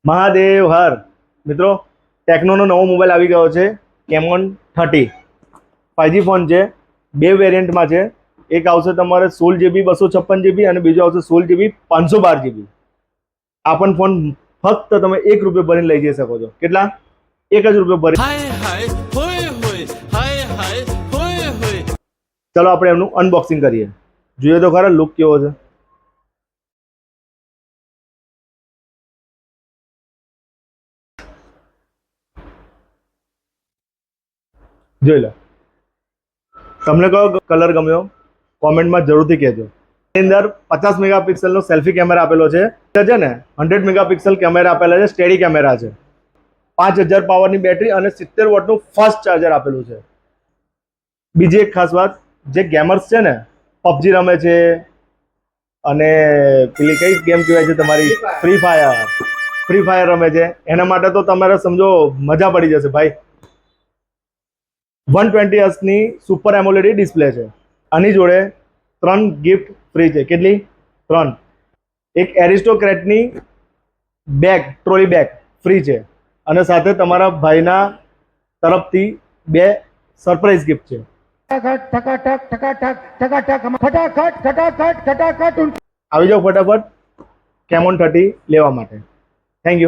મહાદેવ હર મિત્રો, ટેકનોનો નવો મોબાઈલ આવી ગયો છે કેમોન 30 5G ફોન છે। બે વેરિયન્ટમાં છે। એક આવશે તમારે 16GB 256GB અને બીજો આવશે 16GB 512GB। આ પણ ફોન ફક્ત તમે ₹1 ભરીને લઈ જઈ શકો છો। કેટલા? ₹1 ભરી। હાય હાય હોય હોય હાય હાય હોય હોય। ચલો આપણે એમનું અનબોક્સિંગ કરીએ, જોઈએ તો ખરા લુક કેવો છે। જોઈ લો, તમને કયો કલર ગમ્યો કોમેન્ટમાં જરૂરથી કહેજો। એની અંદર 50 મેગાપિક્સલનો સેલ્ફી કેમેરા આપેલો છે ને 100 મેગાપિક્સલ કેમેરા આપેલા છે, સ્ટેડી કેમેરા છે, 5000 પાવરની બેટરી અને 70 વોટનું ફાસ્ટ ચાર્જર આપેલું છે। બીજી એક ખાસ વાત, જે ગેમર્સ છે ને, પબજી રમે છે અને પેલી કઈ ગેમ કહેવાય છે તમારી ફ્રી ફાયર રમે છે, એના માટે તો તમારે સમજો મજા પડી જશે ભાઈ। 120 હર્ટ્ઝની સુપર એમોલેડ ડિસ્પ્લે છે। આની જોડે 3 ગિફ્ટ ફ્રી છે। કેટલી? 3। એક એરિસ્ટોક્રેટની બેગ, ટ્રોલી બેગ ફ્રી છે અને સાથે તમારા ભાઈના તરફથી 2 સરપ્રાઈઝ ગિફ્ટ છે। આવી જાઓ ફટાફટ કેમોન 30 લેવા માટે। Thank you.